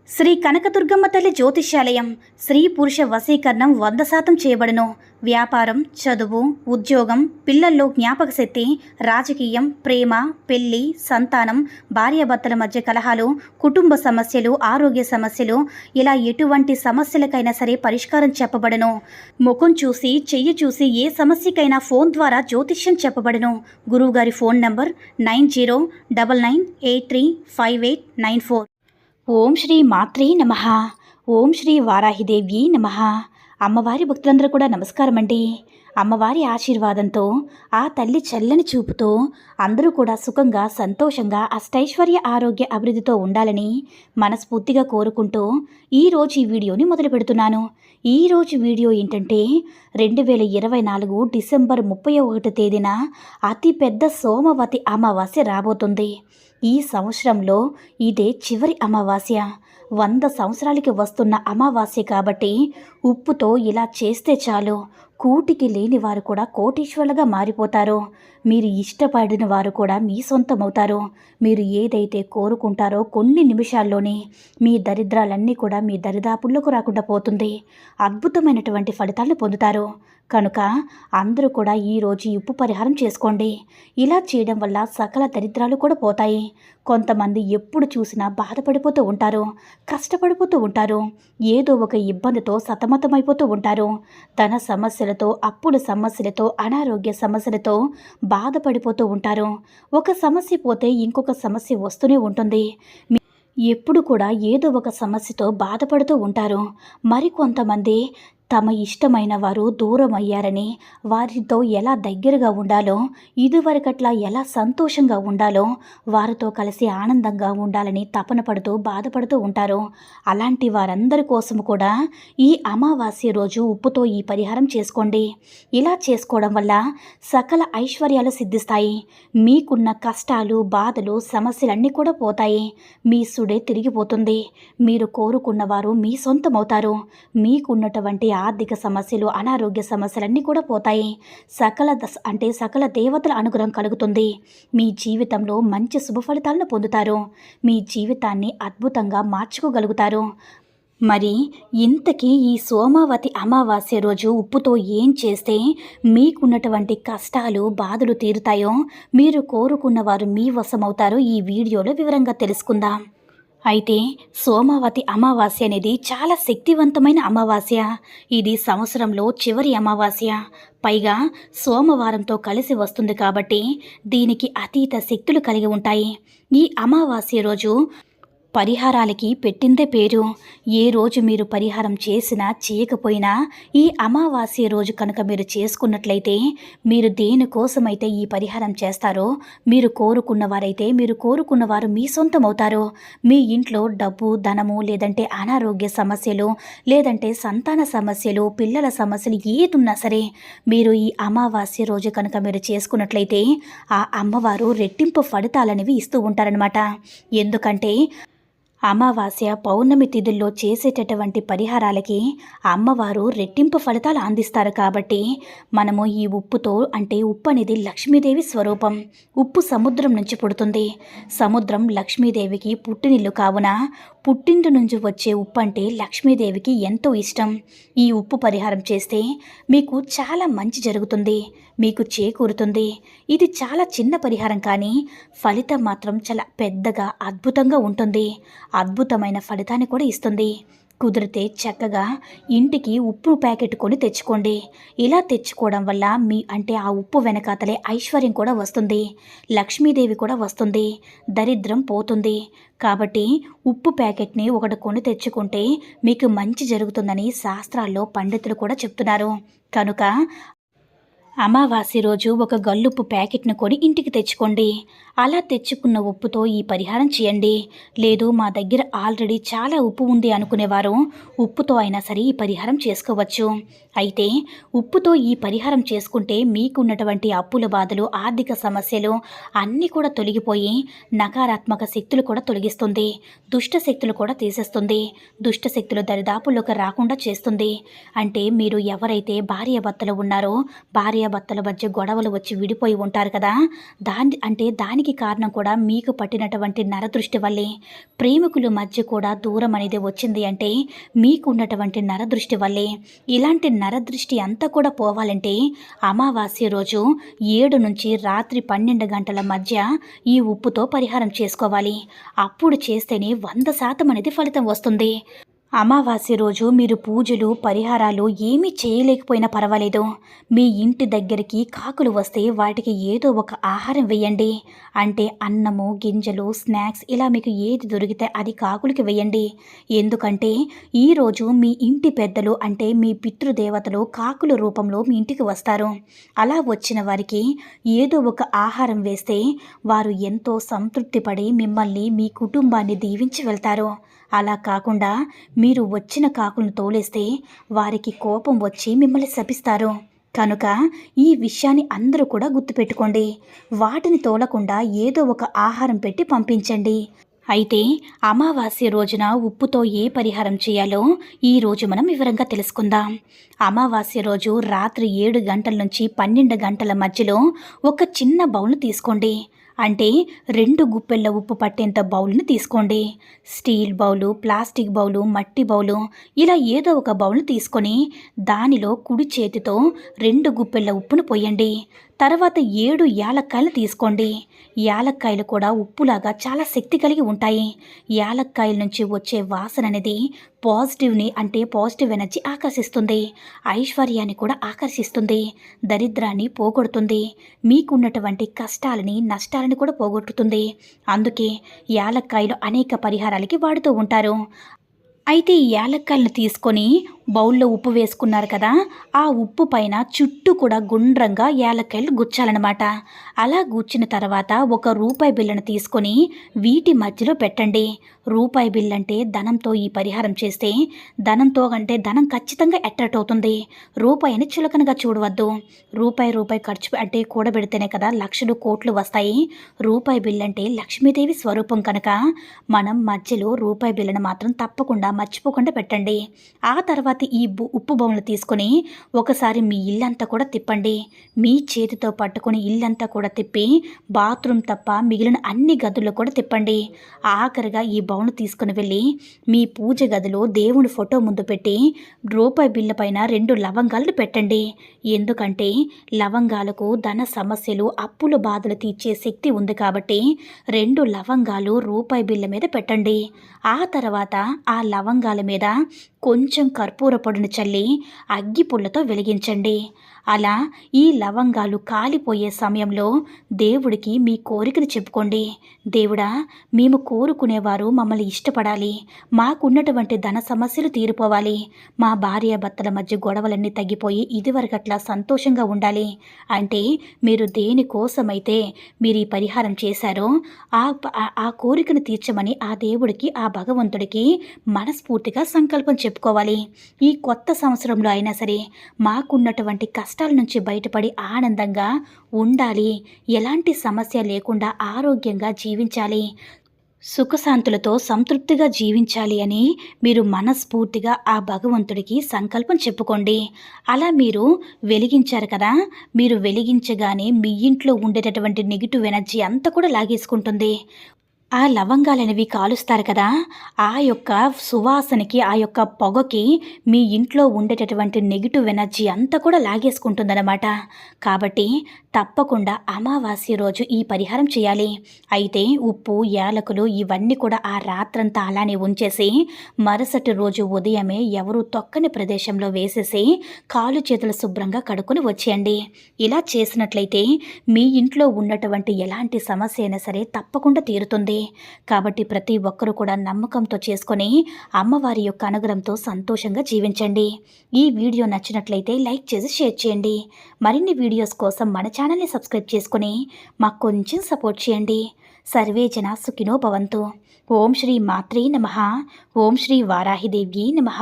శ్రీ కనకదుర్గమ్మ తల్లి జ్యోతిష్యాలయం స్త్రీ పురుష వశీకరణం 100% చేయబడును. వ్యాపారం, చదువు, ఉద్యోగం, పిల్లల్లో జ్ఞాపక శక్తి, రాజకీయం, ప్రేమ, పెళ్లి, సంతానం, భార్యాభర్తల మధ్య కలహాలు, కుటుంబ సమస్యలు, ఆరోగ్య సమస్యలు, ఇలా ఎటువంటి సమస్యలకైనా సరే పరిష్కారం చెప్పబడును. ముఖం చూసి, చెయ్యి చూసి ఏ సమస్యకైనా ఫోన్ ద్వారా జ్యోతిష్యం చెప్పబడును. గురువుగారి ఫోన్ నంబర్ 9099835894. ఓం శ్రీ మాత్రే నమః. ఓం శ్రీ వారాహిదేవి నమః. అమ్మవారి భక్తులందరూ కూడా నమస్కారం అండి. అమ్మవారి ఆశీర్వాదంతో, ఆ తల్లి చల్లని చూపుతో అందరూ కూడా సుఖంగా, సంతోషంగా, అష్టైశ్వర్య, ఆరోగ్య అభివృద్ధితో ఉండాలని మనస్ఫూర్తిగా కోరుకుంటూ ఈరోజు ఈ వీడియోని మొదలు పెడుతున్నాను. ఈరోజు వీడియో ఏంటంటే 2024 డిసెంబర్ 31 తేదీన అతిపెద్ద సోమవతి అమావాస్య రాబోతుంది. ఈ సంవత్సరంలో ఇదే చివరి అమావాస్య. 100 సంవత్సరాలకి వస్తున్న అమావాస్య కాబట్టి ఉప్పుతో ఇలా చేస్తే చాలు, కూటికి లేని వారు కూడా కోటీశ్వరులుగా మారిపోతారు. మీరు ఇష్టపడిన వారు కూడా మీ సొంతమవుతారు. మీరు ఏదైతే కోరుకుంటారో కొన్ని నిమిషాల్లోనే మీ దరిద్రాలన్నీ కూడా మీ దరిదాపుల్లోకి రాకుండా పోతుంది. అద్భుతమైనటువంటి ఫలితాలను పొందుతారు. కనుక అందరూ కూడా ఈరోజు ఉప్పు పరిహారం చేసుకోండి. ఇలా చేయడం వల్ల సకల దరిద్రాలు కూడా పోతాయి. కొంతమంది ఎప్పుడు చూసినా బాధపడిపోతూ ఉంటారు, కష్టపడిపోతూ ఉంటారు, ఏదో ఒక ఇబ్బందితో సతమతమైపోతూ ఉంటారు. ధన సమస్యలతో, అప్పుల సమస్యలతో, అనారోగ్య సమస్యలతో బాధపడిపోతూ ఉంటారు. ఒక సమస్య పోతే ఇంకొక సమస్య వస్తూనే ఉంటుంది. ఎప్పుడు కూడా ఏదో ఒక సమస్యతో బాధపడుతూ ఉంటారు. మరికొంతమంది తమ ఇష్టమైన వారు దూరం అయ్యారని, వారితో ఎలా దగ్గరగా ఉండాలో, ఇదివరకట్లా ఎలా సంతోషంగా ఉండాలో, వారితో కలిసి ఆనందంగా ఉండాలని తపన పడుతూ బాధపడుతూ ఉంటారు. అలాంటి వారందరి కోసం కూడా ఈ అమావాస్య రోజు ఉప్పుతో ఈ పరిహారం చేసుకోండి. ఇలా చేసుకోవడం వల్ల సకల ఐశ్వర్యాలు సిద్ధిస్తాయి. మీకున్న కష్టాలు, బాధలు, సమస్యలన్నీ కూడా పోతాయి. మీ సుడే తిరిగిపోతుంది. మీరు కోరుకున్న వారు మీ సొంతమవుతారు. మీకున్నటువంటి ఆర్థిక సమస్యలు, అనారోగ్య సమస్యలన్నీ కూడా పోతాయి. సకల దేవతల అనుగ్రహం కలుగుతుంది. మీ జీవితంలో మంచి శుభ ఫలితాలను పొందుతారు. మీ జీవితాన్ని అద్భుతంగా మార్చుకోగలుగుతారు. మరి ఇంతకీ ఈ సోమవతి అమావాస్య రోజు ఉప్పుతో ఏం చేస్తే మీకున్నటువంటి కష్టాలు, బాధలు తీరుతాయో, మీరు కోరుకున్న వారు మీ వశమవుతారో ఈ వీడియోలో వివరంగా తెలుసుకుందాం. అయితే సోమవతి అమావాస్య అనేది చాలా శక్తివంతమైన అమావాస్య. ఇది సంవత్సరంలో చివరి అమావాస్య. పైగా సోమవారంతో కలిసి వస్తుంది కాబట్టి దీనికి అతీత శక్తులు కలిగి ఉంటాయి. ఈ అమావాస్య రోజు పరిహారాలకి పెట్టిందే పేరు. ఏ రోజు మీరు పరిహారం చేసినా చేయకపోయినా ఈ అమావాస్య రోజు కనుక మీరు చేసుకున్నట్లయితే, మీరు దేనికోసమైతే ఈ పరిహారం చేస్తారో, మీరు కోరుకున్న వారు మీ సొంతమవుతారు. మీ ఇంట్లో డబ్బు, ధనము, లేదంటే అనారోగ్య సమస్యలు, లేదంటే సంతాన సమస్యలు, పిల్లల సమస్యలు ఏదున్నా సరే మీరు ఈ అమావాస్య రోజు కనుక మీరు చేసుకున్నట్లయితే ఆ అమ్మవారు రెట్టింపు ఫలితాలనేవి ఇస్తూ ఉంటారనమాట. ఎందుకంటే అమావాస్య, పౌర్ణమి తిథుల్లో చేసేటటువంటి పరిహారాలకి అమ్మవారు రెట్టింపు ఫలితాలు అందిస్తారు. కాబట్టి మనము ఈ ఉప్పుతో, అంటే ఉప్పు అనేది లక్ష్మీదేవి స్వరూపం. ఉప్పు సముద్రం నుంచి పుడుతుంది. సముద్రం లక్ష్మీదేవికి పుట్టినిల్లు కావున పుట్టింటి నుంచి వచ్చే ఉప్పు అంటే లక్ష్మీదేవికి ఎంతో ఇష్టం. ఈ ఉప్పు పరిహారం చేస్తే మీకు చాలా మంచి జరుగుతుంది, మీకు చేకూరుతుంది. ఇది చాలా చిన్న పరిహారం, కానీ ఫలితం మాత్రం చాలా పెద్దగా, అద్భుతంగా ఉంటుంది. అద్భుతమైన ఫలితాన్ని కూడా ఇస్తుంది. కుదిరితే చక్కగా ఇంటికి ఉప్పు ప్యాకెట్ కొని తెచ్చుకోండి. ఇలా తెచ్చుకోవడం వల్ల ఆ ఉప్పు వెనకాతలే ఐశ్వర్యం కూడా వస్తుంది, లక్ష్మీదేవి కూడా వస్తుంది, దరిద్రం పోతుంది. కాబట్టి ఉప్పు ప్యాకెట్ని ఒకటి కొని తెచ్చుకుంటే మీకు మంచి జరుగుతుందని శాస్త్రాల్లో పండితులు కూడా చెప్తున్నారు. కనుక అమావాస్య రోజు ఒక గల్లుప్పు ప్యాకెట్ను కొని ఇంటికి తెచ్చుకోండి. అలా తెచ్చుకున్న ఉప్పుతో ఈ పరిహారం చేయండి. లేదు, మా దగ్గర ఆల్రెడీ చాలా ఉప్పు ఉంది అనుకునేవారు ఉప్పుతో అయినా సరే ఈ పరిహారం చేసుకోవచ్చు. అయితే ఉప్పుతో ఈ పరిహారం చేసుకుంటే మీకున్నటువంటి అప్పుల బాధలు, ఆర్థిక సమస్యలు అన్నీ కూడా తొలగిపోయి నకారాత్మక శక్తులు కూడా తొలగిస్తుంది. దుష్ట శక్తులు కూడా తీసేస్తుంది. దుష్ట శక్తులు దరిదాపుల్లోకి రాకుండా చేస్తుంది. అంటే మీరు ఎవరైతే భార్యాభర్తలు ఉన్నారో, భార్య భార్యాభర్తల మధ్య గొడవలు వచ్చి విడిపోయి ఉంటారు కదా, దానికి కారణం కూడా మీకు పట్టినటువంటి నరదృష్టి వల్లే. ప్రేమికుల మధ్య కూడా దూరం అనేది వచ్చింది అంటే మీకు ఉన్నటువంటి నరదృష్టి వల్లే. ఇలాంటి నరదృష్టి అంతా కూడా పోవాలంటే అమావాస్య రోజు 7 నుంచి రాత్రి 12 గంటల మధ్య ఈ ఉప్పుతో పరిహారం చేసుకోవాలి. అప్పుడు చేస్తేనే 100% అనేది ఫలితం వస్తుంది. అమావాస్య రోజు మీరు పూజలు పరిహారాలు ఏమీ చేయలేకపోయినా పర్వాలేదు. మీ ఇంటి దగ్గరికి కాకులు వస్తే వాటికి ఏదో ఒక ఆహారం వేయండి. అంటే అన్నము, గింజలు, స్నాక్స్ ఇలా మీకు ఏది దొరికితే అది కాకులకి వేయండి. ఎందుకంటే ఈరోజు మీ ఇంటి పెద్దలు అంటే మీ పితృదేవతలు కాకుల రూపంలో మీ ఇంటికి వస్తారు. అలా వచ్చిన వారికి ఏదో ఒక ఆహారం వేస్తే వారు ఎంతో సంతృప్తి పడి మిమ్మల్ని మీ కుటుంబాన్ని దీవించి వెళ్తారు. అలా కాకుండా మీరు వచ్చిన కాకులను తోలేస్తే వారికి కోపం వచ్చి మిమ్మల్ని శపిస్తారు. కనుక ఈ విషయాన్ని అందరూ కూడా గుర్తుపెట్టుకోండి. వాటిని తోలకుండా ఏదో ఒక ఆహారం పెట్టి పంపించండి. అయితే అమావాస్య రోజున ఉప్పుతో ఏ పరిహారం చేయాలో ఈరోజు మనం వివరంగా తెలుసుకుందాం. అమావాస్య రోజు రాత్రి 7 గంటల నుంచి 12 గంటల మధ్యలో ఒక చిన్న బౌల్ను తీసుకోండి. అంటే 2 గుప్పెళ్ళ ఉప్పు పట్టేంత బౌల్ని తీసుకోండి. స్టీల్ బౌలు, ప్లాస్టిక్ బౌలు, మట్టి బౌలు ఇలా ఏదో ఒక బౌల్ని తీసుకొని దానిలో కుడి చేతితో 2 గుప్పెళ్ళ ఉప్పును పోయండి. తర్వాత 7 యాలక్కాయలు తీసుకోండి. యాలక్కాయలు కూడా ఉప్పులాగా చాలా శక్తి కలిగి ఉంటాయి. యాలక్కాయల నుంచి వచ్చే వాసన అనేది పాజిటివ్ ఎనర్జీ ఆకర్షిస్తుంది. ఐశ్వర్యాన్ని కూడా ఆకర్షిస్తుంది. దరిద్రాన్ని పోగొడుతుంది. మీకున్నటువంటి కష్టాలని నష్టాలని కూడా పోగొట్టుతుంది. అందుకే యాలక్కాయలు అనేక పరిహారాలకి వాడుతూ ఉంటారు. అయితే ఈ యాలక్కాయలను తీసుకొని బౌల్లో ఉప్పు వేసుకున్నారు కదా, ఆ ఉప్పు పైన చుట్టూ కూడా గుండ్రంగా యాలక్కాయలు గుచ్చాలన్నమాట. అలా గుచ్చిన తర్వాత ఒక రూపాయి బిళ్ళను తీసుకొని వీటి మధ్యలో పెట్టండి. రూపాయి బిళ్ళ అంటే ధనంతో ఈ పరిహారం చేస్తే ధనం ఖచ్చితంగా అట్రాక్ట్ అవుతుంది. రూపాయిని చులకనగా చూడవద్దు. రూపాయి ఖర్చు అంటే కూడబెడితేనే కదా లక్షలు కోట్లు వస్తాయి. రూపాయి బిళ్ళ అంటే లక్ష్మీదేవి స్వరూపం కనుక మనం మధ్యలో రూపాయి బిళ్ళను మాత్రం తప్పకుండా మర్చిపోకుండా పెట్టండి. ఆ తర్వాత ఈ ఉప్పు బౌల్ను తీసుకొని ఒకసారి మీ ఇల్లంతా కూడా తిప్పండి. మీ చేతితో పట్టుకొని ఇల్లంతా కూడా తిప్పి బాత్రూమ్ తప్ప మిగిలిన అన్ని గదుల్లో కూడా తిప్పండి. ఆఖరిగా ఈ బౌల్ను తీసుకుని వెళ్ళి మీ పూజ గదిలో దేవుని ఫోటో ముందు పెట్టి రూపాయి బిళ్ళ పైన 2 లవంగాలను పెట్టండి. ఎందుకంటే లవంగాలకు ధన సమస్యలు, అప్పుల బాధలు తీర్చే శక్తి ఉంది కాబట్టి 2 లవంగాలు రూపాయి బిళ్ళ మీద పెట్టండి. ఆ తర్వాత ఆ లవంగాల మీద కొంచెం కర్పూర పొడిని చల్లి అగ్గిపుల్లతో వెలిగించండి. అలా ఈ లవంగాలు కాలిపోయే సమయంలో దేవుడికి మీ కోరికను చెప్పుకోండి. దేవుడా, మేము కోరుకునేవారు మమ్మల్ని ఇష్టపడాలి. మాకున్నటువంటి ధన సమస్యలు తీరిపోవాలి. మా భార్యాభర్తల మధ్య గొడవలన్నీ తగ్గిపోయి ఇదివరకట్లా సంతోషంగా ఉండాలి. అంటే మీరు దేనికోసమైతే మీరు ఈ పరిహారం చేశారో ఆ కోరికను తీర్చమని ఆ దేవుడికి, ఆ భగవంతుడికి మనస్ఫూర్తిగా సంకల్పం చెప్పుకోవాలి. ఈ కొత్త సంవత్సరంలో అయినా సరే మాకున్నటువంటి కష్టాల నుంచి బయటపడి ఆనందంగా ఉండాలి. ఎలాంటి సమస్య లేకుండా ఆరోగ్యంగా జీవించాలి. సుఖశాంతులతో సంతృప్తిగా జీవించాలి అని మీరు మనస్ఫూర్తిగా ఆ భగవంతుడికి సంకల్పం చెప్పుకోండి. అలా మీరు వెలిగించారు కదా, మీరు వెలిగించగానే మీ ఇంట్లో ఉండేటటువంటి నెగిటివ్ ఎనర్జీ అంతా కూడా లాగేసుకుంటుంది. ఆ లవంగాలనేవి కాలుస్తారు కదా, ఆ యొక్క సువాసనకి, ఆ యొక్క పొగకి మీ ఇంట్లో ఉండేటటువంటి నెగిటివ్ ఎనర్జీ అంతా కూడా లాగేసుకుంటుందన్నమాట. కాబట్టి తప్పకుండా అమావాస్య రోజు ఈ పరిహారం చేయాలి. అయితే ఉప్పు, యాలకులు ఇవన్నీ కూడా ఆ రాత్రంతా అలానే ఉంచేసి మరుసటి రోజు ఉదయమే ఎవరు తొక్కని ప్రదేశంలో వేసేసి కాలు చేతులు శుభ్రంగా కడుక్కొని వచ్చేయండి. ఇలా చేసినట్లయితే మీ ఇంట్లో ఉన్నటువంటి ఎలాంటి సమస్య అయినా సరే తప్పకుండా తీరుతుంది. కాబట్టి ప్రతి ఒక్కరూ కూడా నమ్మకంతో చేసుకొని అమ్మవారి యొక్క అనుగ్రహంతో సంతోషంగా జీవించండి. ఈ వీడియో నచ్చినట్లయితే లైక్ చేసి షేర్ చేయండి. మరిన్ని వీడియోస్ కోసం మన ఛానల్ని సబ్స్క్రైబ్ చేసుకుని మాకు కొంచెం సపోర్ట్ చేయండి. సర్వే జన సుఖినో భవంతు. ఓం శ్రీ మాత్రే నమః. ఓం శ్రీ వారాహిదేవ్యై నమః.